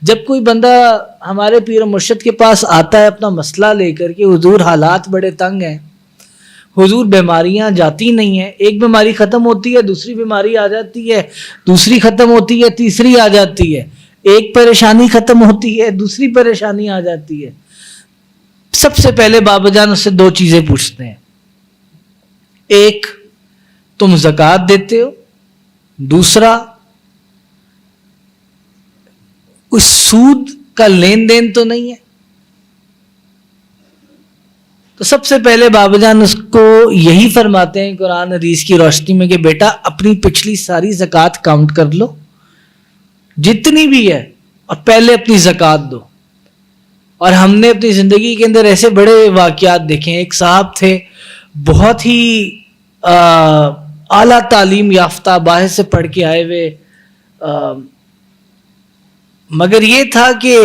جب کوئی بندہ ہمارے پیر و مرشد کے پاس آتا ہے اپنا مسئلہ لے کر کہ حضور حالات بڑے تنگ ہیں، حضور بیماریاں جاتی نہیں ہیں، ایک بیماری ختم ہوتی ہے دوسری بیماری آ جاتی ہے، دوسری ختم ہوتی ہے تیسری آ جاتی ہے، ایک پریشانی ختم ہوتی ہے دوسری پریشانی آ جاتی ہے، سب سے پہلے بابا جان اس سے دو چیزیں پوچھتے ہیں، ایک تم زکوٰۃ دیتے ہو، دوسرا کوئی سود کا لین دین تو نہیں ہے؟ تو سب سے پہلے بابا جان اس کو یہی فرماتے ہیں قرآن حدیث کی روشنی میں کہ بیٹا اپنی پچھلی ساری زکوٰۃ کاؤنٹ کر لو جتنی بھی ہے، اور پہلے اپنی زکوٰۃ دو۔ اور ہم نے اپنی زندگی کے اندر ایسے بڑے واقعات دیکھے ہیں۔ ایک صاحب تھے بہت ہی اعلیٰ تعلیم یافتہ، باہر سے پڑھ کے آئے ہوئے، مگر یہ تھا کہ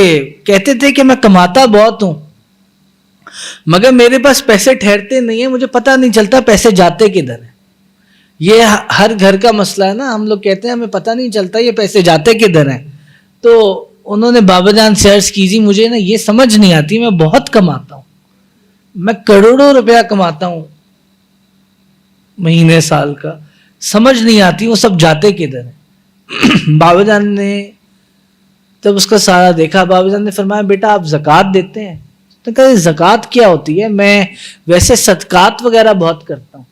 کہتے تھے کہ میں کماتا بہت ہوں مگر میرے پاس پیسے ٹھہرتے نہیں ہیں، مجھے پتہ نہیں چلتا پیسے جاتے کدھر ہیں۔ یہ ہر گھر کا مسئلہ ہے نا، ہم لوگ کہتے ہیں ہمیں پتہ نہیں چلتا یہ پیسے جاتے کدھر ہیں۔ تو انہوں نے بابا جان سے عرض کی جی مجھے نا یہ سمجھ نہیں آتی، میں بہت کماتا ہوں، میں کروڑوں روپیہ کماتا ہوں مہینے سال کا، سمجھ نہیں آتی وہ سب جاتے کدھر ہیں۔ بابا جان نے جب اس کا سارا دیکھا، بابا جان نے فرمایا بیٹا آپ زکوٰۃ دیتے ہیں؟ تو کہا زکوٰۃ کیا ہوتی ہے؟ میں ویسے صدقات وغیرہ بہت کرتا ہوں۔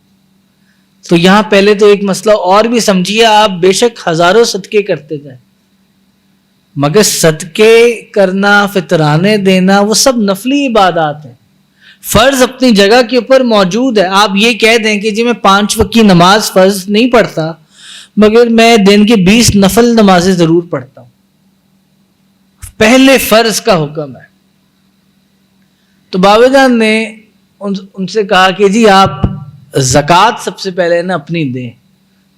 تو یہاں پہلے تو ایک مسئلہ اور بھی سمجھیے، آپ بے شک ہزاروں صدقے کرتے جائیں مگر صدقے کرنا، فطرانے دینا، وہ سب نفلی عبادات ہیں، فرض اپنی جگہ کے اوپر موجود ہے۔ آپ یہ کہہ دیں کہ جی میں 5 وقت کی نماز فرض نہیں پڑھتا مگر میں دن کی 20 نفل نمازیں ضرور پڑھتا ہوں، پہلے فرض کا حکم ہے۔ تو بابا جان نے ان سے کہا کہ جی آپ زکوٰۃ سب سے پہلے نا اپنی دیں۔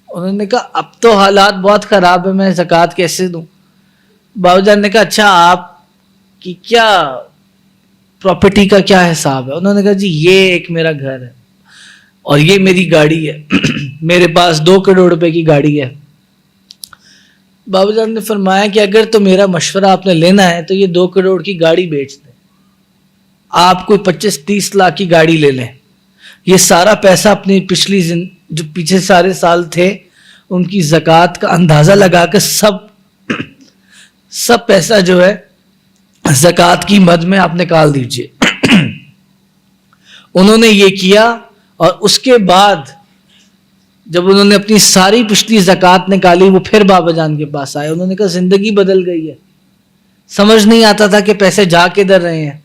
انہوں نے کہا اب تو حالات بہت خراب ہے، میں زکوٰۃ کیسے دوں؟ بابا جان نے کہا اچھا آپ کی کیا پراپرٹی کا کیا حساب ہے؟ انہوں نے کہا جی یہ ایک میرا گھر ہے اور یہ میری گاڑی ہے، میرے پاس 2 کروڑ روپے کی گاڑی ہے۔ بابا جان نے فرمایا کہ اگر تو میرا مشورہ آپ نے لینا ہے تو یہ 2 کروڑ کی گاڑی بیچ دیں، آپ کوئی 25-30 لاکھ کی گاڑی لے لیں، یہ سارا پیسہ اپنی پچھلی جو پیچھے سارے سال تھے ان کی زکوٰۃ کا اندازہ لگا کر سب پیسہ جو ہے زکوٰۃ کی مد میں آپ نکال دیجئے۔ انہوں نے یہ کیا اور اس کے بعد جب انہوں نے اپنی ساری پچھلی زکوٰۃ نکالی وہ پھر بابا جان کے پاس آئے۔ انہوں نے کہا زندگی بدل گئی ہے، سمجھ نہیں آتا تھا کہ پیسے جا کدھر رہے ہیں،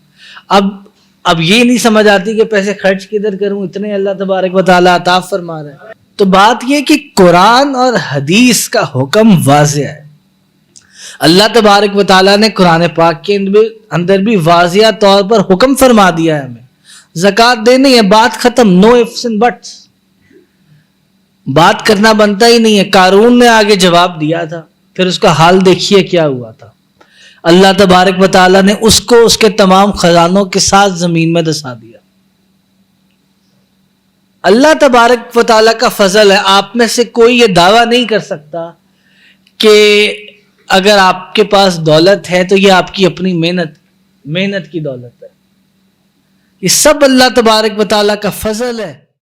اب یہ نہیں سمجھ آتی کہ پیسے خرچ کدھر کروں، اتنے اللہ تبارک و تعالیٰ عطا فرما رہے ہیں۔ تو بات یہ کہ قرآن اور حدیث کا حکم واضح ہے، اللہ تبارک و تعالیٰ نے قرآن پاک کے اندر بھی واضح طور پر حکم فرما دیا ہے ہمیں زکوٰۃ دینی ہے، بات ختم، نو ifs and buts، بات کرنا بنتا ہی نہیں ہے۔ قارون نے آگے جواب دیا تھا، پھر اس کا حال دیکھیے کیا ہوا تھا۔ اللہ تبارک و تعالیٰ نے اس کو اس کے تمام خزانوں کے ساتھ زمین میں دسا دیا۔ اللہ تبارک و تعالیٰ کا فضل ہے، آپ میں سے کوئی یہ دعویٰ نہیں کر سکتا کہ اگر آپ کے پاس دولت ہے تو یہ آپ کی اپنی محنت کی دولت ہے، یہ سب اللہ تبارک و تعالیٰ کا فضل ہے۔